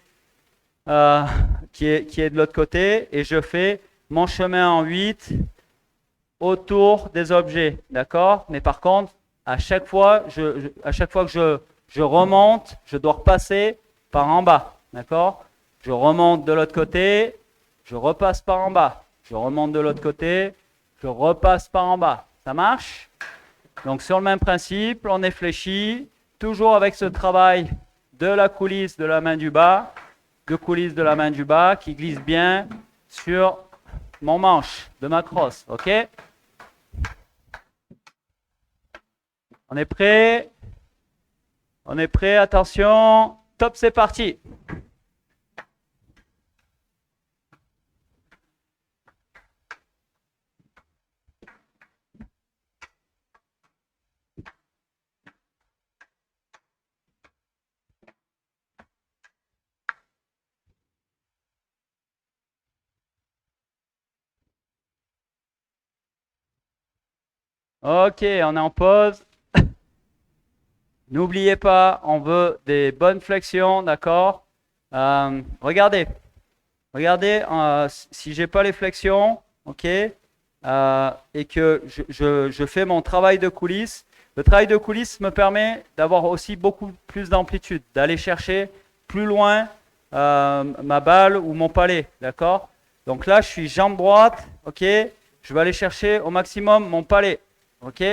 qui est de l'autre côté et je fais mon chemin en 8 autour des objets, d'accord? Mais par contre, à chaque fois que je remonte, je dois repasser par en bas, d'accord? Je remonte de l'autre côté, je repasse par en bas. Je remonte de l'autre côté, je repasse par en bas. Ça marche? Donc sur le même principe, on est fléchi, toujours avec ce travail de la coulisse de la main du bas, qui glisse bien sur mon manche de ma crosse. Ok? On est prêt? On est prêt, attention. Top, c'est parti. Ok, on est en pause. N'oubliez pas, on veut des bonnes flexions, d'accord? Regardez, si j'ai pas les flexions, ok, et que je fais mon travail de coulisses, le travail de coulisses me permet d'avoir aussi beaucoup plus d'amplitude, d'aller chercher plus loin ma balle ou mon palais, d'accord? Donc là, je suis jambe droite, ok, je vais aller chercher au maximum mon palais, ok?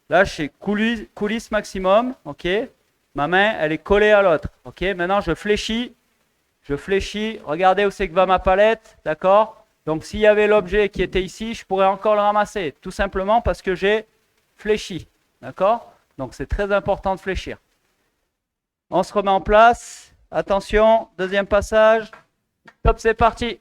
Là, je suis coulisse maximum, ok? Ma main, elle est collée à l'autre, ok? Maintenant, je fléchis, regardez où c'est que va ma palette, d'accord? Donc, s'il y avait l'objet qui était ici, je pourrais encore le ramasser, tout simplement parce que j'ai fléchi, d'accord? Donc, c'est très important de fléchir. On se remet en place, attention, deuxième passage, top, c'est parti!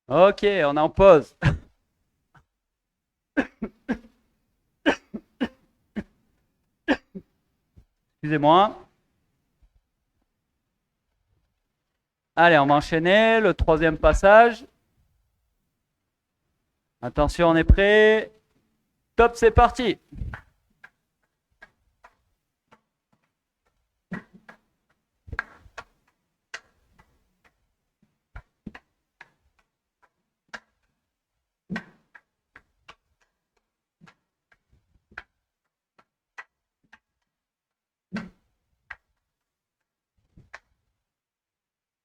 Ok, on est en pause. Excusez-moi. Allez, on va enchaîner le troisième passage. Attention, on est prêt. Top, c'est parti.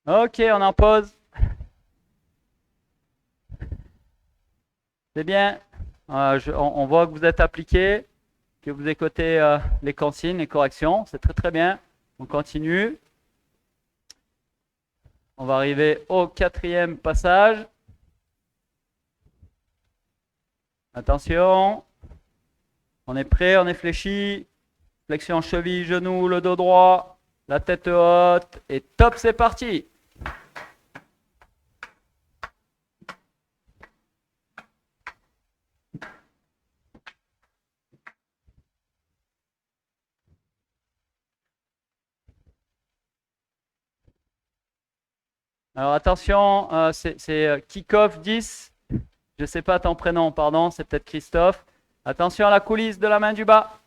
Ok, on en pause. C'est bien. On voit que vous êtes appliqué, que vous écoutez les consignes, les corrections. C'est très très bien. On continue. On va arriver au quatrième passage. Attention. On est prêt, on est fléchi. Flexion cheville, genou, le dos droit, la tête haute. Et top, c'est parti. Alors attention, c'est Kick-Off 10. Je ne sais pas ton prénom, pardon, c'est peut-être Christophe. Attention à la coulisse de la main du bas.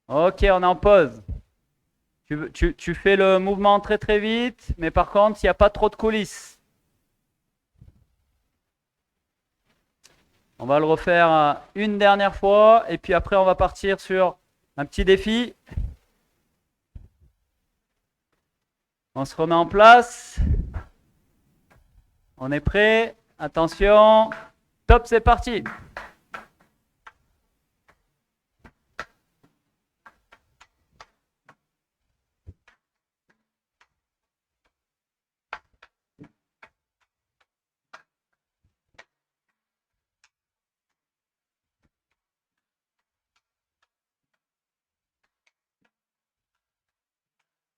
Ok, on est en pause. Tu fais le mouvement très très vite, mais par contre, il n'y a pas trop de coulisses. On va le refaire une dernière fois, et puis après, on va partir sur un petit défi. On se remet en place. On est prêt. Attention. Top, c'est parti.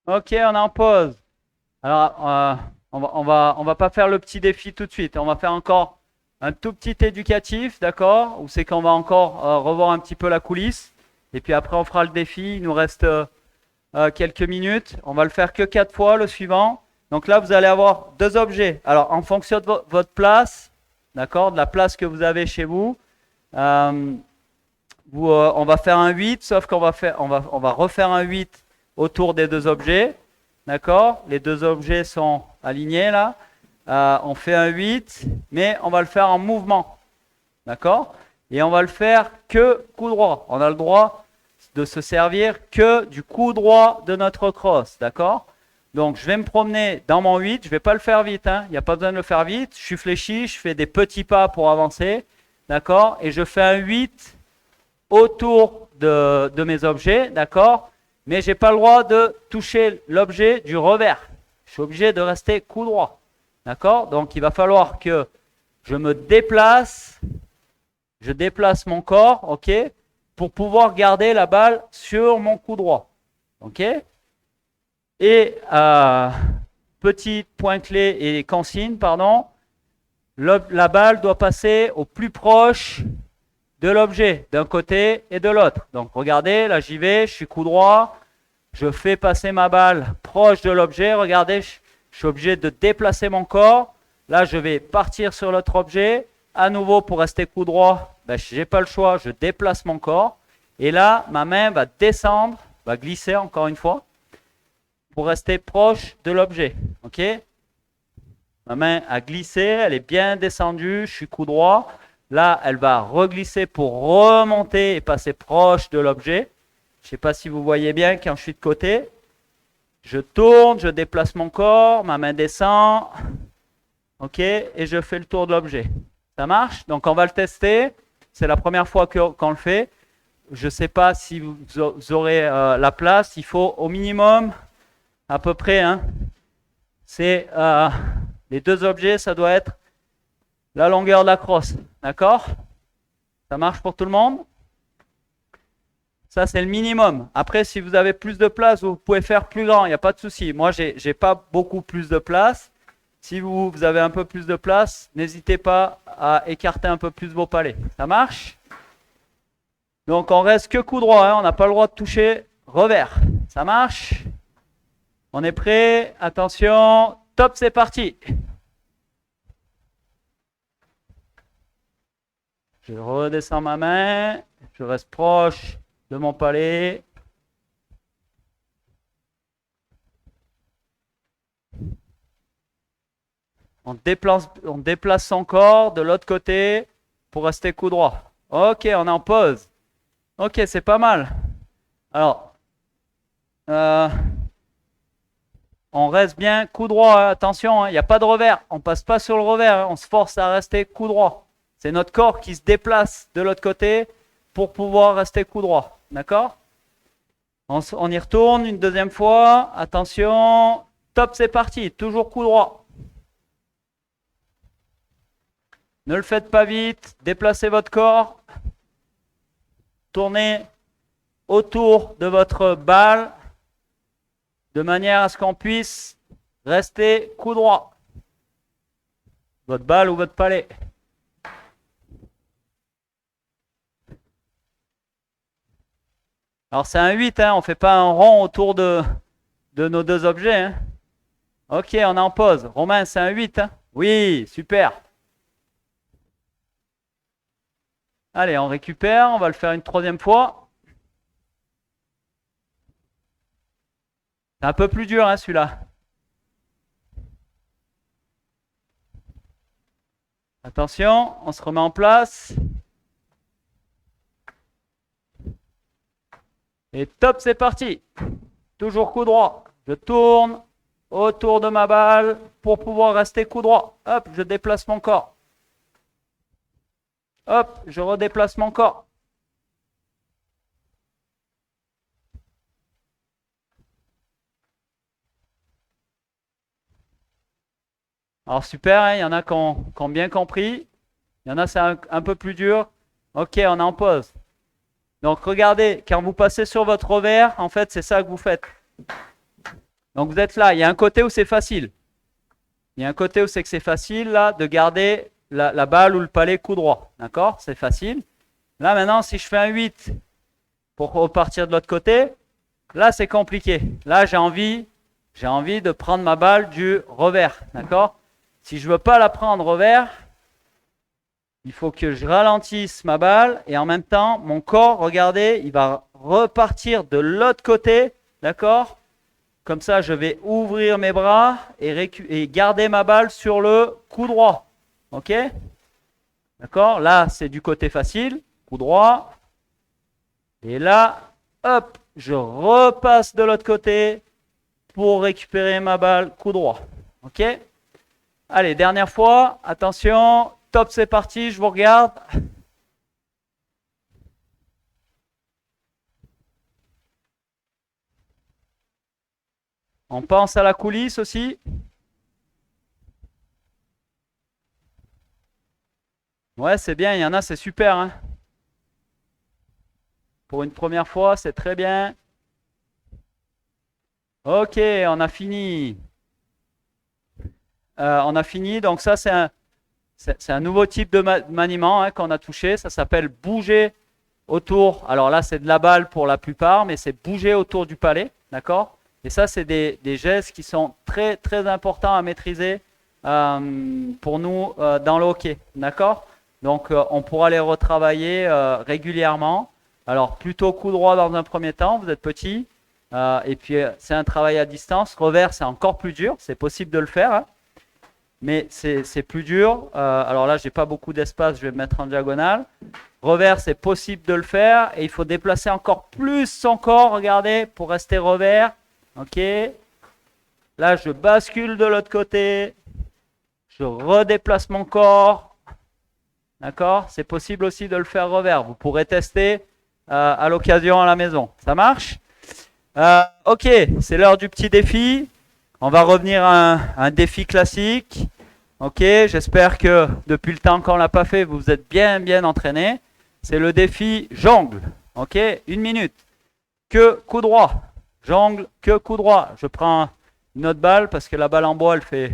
Ok, on est en pause. Alors, on va pas faire le petit défi tout de suite. On va faire encore un tout petit éducatif, d'accord? Où c'est qu'on va encore revoir un petit peu la coulisse. Et puis après, on fera le défi. Il nous reste quelques minutes. On va le faire que 4 fois, le suivant. Donc là, vous allez avoir deux objets. Alors, en fonction de votre place, d'accord? De la place que vous avez chez vous, on va faire un 8, sauf qu'on on va refaire un 8 autour des deux objets. D'accord? Les deux objets sont alignés là. On fait un 8, mais on va le faire en mouvement. D'accord? Et on va le faire que coup droit. On a le droit de se servir que du coup droit de notre crosse. D'accord? Donc, je vais me promener dans mon 8. Je ne vais pas le faire vite, hein. Il n'y a pas besoin de le faire vite. Je suis fléchi, je fais des petits pas pour avancer. D'accord? Et je fais un 8 autour de mes objets. D'accord? Mais je n'ai pas le droit de toucher l'objet du revers. Je suis obligé de rester coup droit. D'accord? Donc, il va falloir que je me déplace. Je déplace mon corps, ok? Pour pouvoir garder la balle sur mon coup droit. Ok? Et petit point clé et consigne, pardon, la balle doit passer au plus proche de l'objet, d'un côté et de l'autre. Donc regardez, là j'y vais, je suis coup droit, je fais passer ma balle proche de l'objet. Regardez, je suis obligé de déplacer mon corps. Là je vais partir sur l'autre objet. À nouveau, pour rester coup droit, ben, je n'ai pas le choix, je déplace mon corps. Et là, ma main va descendre, va glisser encore une fois, pour rester proche de l'objet. Ok? Ma main a glissé, elle est bien descendue, je suis coup droit. Là, elle va reglisser pour remonter et passer proche de l'objet. Je ne sais pas si vous voyez bien quand je suis de côté. Je tourne, je déplace mon corps, ma main descend. Ok? Et je fais le tour de l'objet. Ça marche? Donc, on va le tester. C'est la première fois qu'on le fait. Je ne sais pas si vous aurez la place. Il faut au minimum, à peu près, hein, c'est les deux objets, ça doit être la longueur de la crosse. D'accord? Ça marche pour tout le monde? Ça, c'est le minimum. Après, si vous avez plus de place, vous pouvez faire plus grand. Il n'y a pas de souci. Moi, je n'ai pas beaucoup plus de place. Si vous avez un peu plus de place, n'hésitez pas à écarter un peu plus vos palets. Ça marche? Donc, on reste que coup droit. Hein. On n'a pas le droit de toucher revers. Ça marche? On est prêt? Attention. Top, c'est parti. Je redescends ma main. Je reste proche de mon palais. On déplace son corps de l'autre côté pour rester coup droit. Ok, on est en pause. Ok, c'est pas mal. Alors, on reste bien coup droit. Hein. Attention, il n'y a pas de revers. On ne passe pas sur le revers. Hein. On se force à rester coup droit. C'est notre corps qui se déplace de l'autre côté pour pouvoir rester coup droit. D'accord? On y retourne une deuxième fois. Attention. Top, c'est parti. Toujours coup droit. Ne le faites pas vite. Déplacez votre corps. Tournez autour de votre balle de manière à ce qu'on puisse rester coup droit. Votre balle ou votre palais. Alors c'est un 8, hein, on ne fait pas un rond autour de nos deux objets. Hein. Ok, on est en pause. Romain, c'est un 8. Hein. Oui, super. Allez, on récupère, on va le faire une troisième fois. C'est un peu plus dur, hein, celui-là. Attention, on se remet en place. Et top, c'est parti. Toujours coup droit. Je tourne autour de ma balle pour pouvoir rester coup droit. Hop, je déplace mon corps. Hop, je redéplace mon corps. Alors super, hein, il y en a qui ont bien compris. Il y en a, c'est un peu plus dur. Ok, on est en pause. Donc regardez, quand vous passez sur votre revers, en fait, c'est ça que vous faites. Donc vous êtes là, il y a un côté où c'est facile. Il y a un côté où c'est que c'est facile, là, de garder la balle ou le palais coup droit. D'accord? C'est facile. Là, maintenant, si je fais un 8 pour repartir de l'autre côté, là, c'est compliqué. Là, j'ai envie de prendre ma balle du revers. D'accord? Si je ne veux pas la prendre revers, il faut que je ralentisse ma balle et en même temps, mon corps, regardez, il va repartir de l'autre côté. D'accord? Comme ça, je vais ouvrir mes bras et garder ma balle sur le coup droit. Ok? D'accord? Là, c'est du côté facile. Coup droit. Et là, hop, je repasse de l'autre côté pour récupérer ma balle coup droit. Ok? Allez, dernière fois. Attention. Top, c'est parti. Je vous regarde. On pense à la coulisse aussi. Ouais, c'est bien. Il y en a, c'est super. Hein. Pour une première fois, c'est très bien. Ok, on a fini. On a fini. Donc ça, c'est un nouveau type de maniement hein, qu'on a touché. Ça s'appelle bouger autour. Alors là, c'est de la balle pour la plupart, mais c'est bouger autour du palais. D'accord? Et ça, c'est des gestes qui sont très, très importants à maîtriser pour nous dans le hockey. D'accord? Donc, on pourra les retravailler régulièrement. Alors, plutôt coup droit dans un premier temps, vous êtes petit. Et puis, c'est un travail à distance. Revers, c'est encore plus dur. C'est possible de le faire. Hein, mais c'est plus dur. Alors là, j'ai pas beaucoup d'espace. Je vais me mettre en diagonale. Revers, c'est possible de le faire. Et il faut déplacer encore plus son corps. Regardez, pour rester revers. Ok. Là, je bascule de l'autre côté. Je redéplace mon corps. D'accord? C'est possible aussi de le faire revers. Vous pourrez tester à l'occasion à la maison. Ça marche? Ok, c'est l'heure du petit défi. On va revenir à un défi classique. Ok, j'espère que depuis le temps qu'on ne l'a pas fait, vous vous êtes bien entraîné. C'est le défi jongle. Ok, 1 minute. Que coup droit. Jongle, que coup droit. Je prends une autre balle parce que la balle en bois, elle fait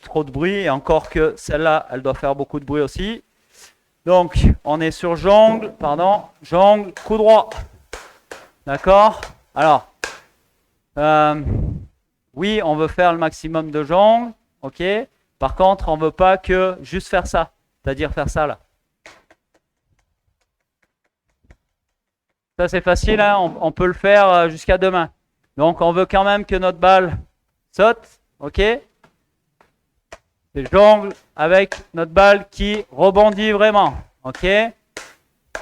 trop de bruit. Et encore que celle-là, elle doit faire beaucoup de bruit aussi. Donc, on est sur jongle, jongle, coup droit. D'accord? Alors, oui, on veut faire le maximum de jongles, ok? Par contre, on ne veut pas que juste faire ça, c'est-à-dire faire ça là. Ça, c'est facile, hein? On peut le faire jusqu'à demain. Donc, on veut quand même que notre balle saute, ok? C'est jongle avec notre balle qui rebondit vraiment, ok?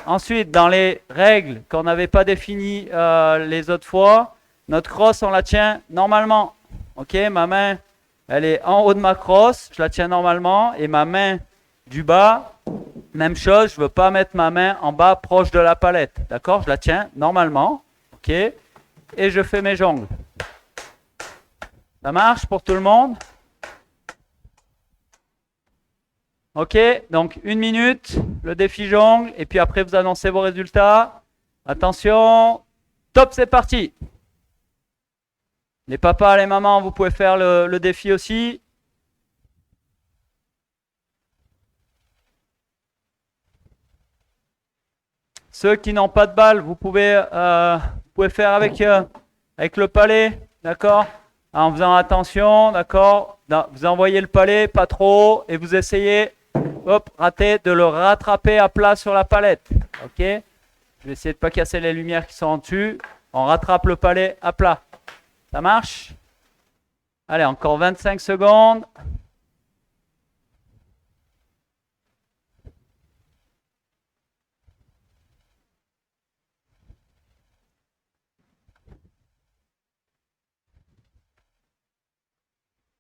Ensuite, dans les règles qu'on n'avait pas définies les autres fois, notre crosse, on la tient normalement. Ok, ma main, elle est en haut de ma crosse, je la tiens normalement. Et ma main du bas, même chose, je ne veux pas mettre ma main en bas proche de la palette. D'accord? Je la tiens normalement. Ok, et je fais mes jongles. Ça marche pour tout le monde? Ok, donc 1 minute, le défi jongle, et puis après vous annoncez vos résultats. Attention, top, c'est parti. Les papas, les mamans, vous pouvez faire le défi aussi. Ceux qui n'ont pas de balle, vous pouvez faire avec le palais, d'accord? En faisant attention, d'accord? Vous envoyez le palais, pas trop, et vous essayez, hop, de le rattraper à plat sur la palette, ok? Je vais essayer de ne pas casser les lumières qui sont en dessus. On rattrape le palais à plat. Ça marche? Allez, encore 25 secondes.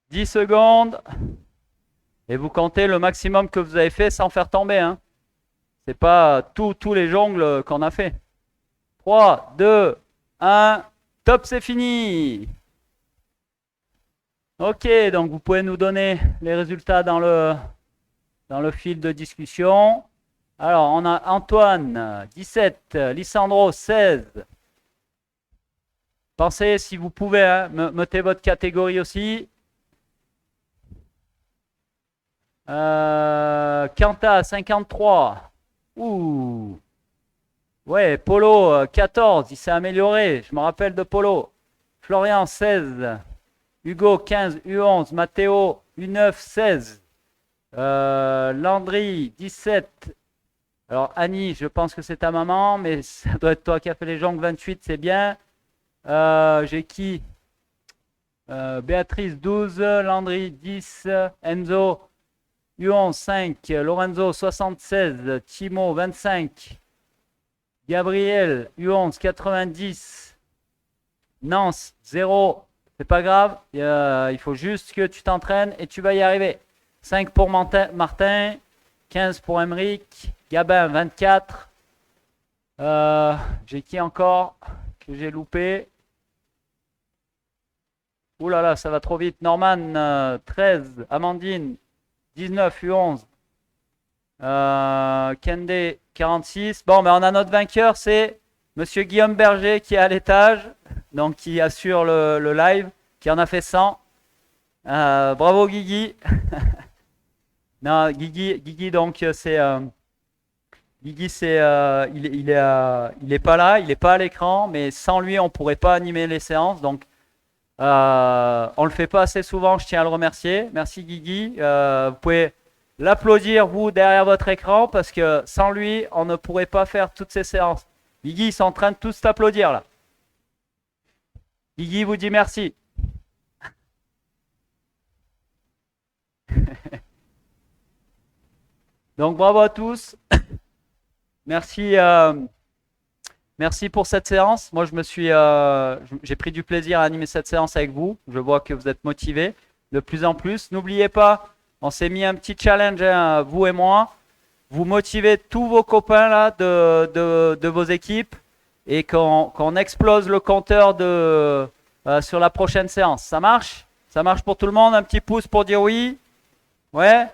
« 10 secondes. Et vous comptez le maximum que vous avez fait sans faire tomber. Hein. Ce n'est pas tous les jongles qu'on a fait. 3, 2, 1. Top, c'est fini. Ok, donc vous pouvez nous donner les résultats dans le fil de discussion. Alors, on a Antoine, 17, Lissandro, 16. Pensez, si vous pouvez, hein, mettez votre catégorie aussi. Quanta, 53. Ouh. Ouais, Polo, 14. Il s'est amélioré. Je me rappelle de Polo. Florian, 16. Hugo, 15. U11. Mathéo, U9, 16. Landry, 17. Alors, Annie, je pense que c'est ta maman, mais ça doit être toi qui as fait les jongles, 28, c'est bien. J'ai qui? Béatrice, 12. Landry, 10. Enzo, U11, 5. Lorenzo, 76. Timo, 25. Gabriel, U11, 90. Nance, 0. C'est pas grave, il faut juste que tu t'entraînes et tu vas y arriver. 5 pour Martin, 15 pour Emeric, Gabin 24. J'ai qui encore que j'ai loupé? Ouh là là, ça va trop vite. Norman 13, Amandine 19, U11. Kende 46. Bon, mais on a notre vainqueur, c'est Monsieur Guillaume Berger qui est à l'étage, donc qui assure le live, qui en a fait 100. Bravo Guigui. Non, Guigui donc c'est Guigui, il est pas là, il est pas à l'écran, mais sans lui on pourrait pas animer les séances, donc on le fait pas assez souvent. Je tiens à le remercier. Merci Guigui. Vous pouvez l'applaudir vous derrière votre écran parce que sans lui on ne pourrait pas faire toutes ces séances. Guigui, ils sont en train de tous t'applaudir là. Guigui vous dit merci. Donc bravo à tous. Merci, merci pour cette séance. Moi, j'ai pris du plaisir à animer cette séance avec vous. Je vois que vous êtes motivés de plus en plus. N'oubliez pas, on s'est mis un petit challenge, hein, vous et moi. Vous motivez tous vos copains là de vos équipes et qu'on explose le compteur sur la prochaine séance. Ça marche? Ça marche pour tout le monde? Un petit pouce pour dire oui? Ouais?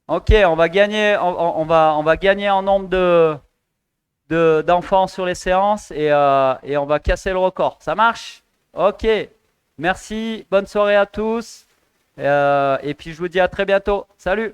Ok, on va gagner, on va gagner en nombre d'enfants sur les séances et on va casser le record. Ça marche? Ok. Merci, bonne soirée à tous. Et puis je vous dis à très bientôt. Salut!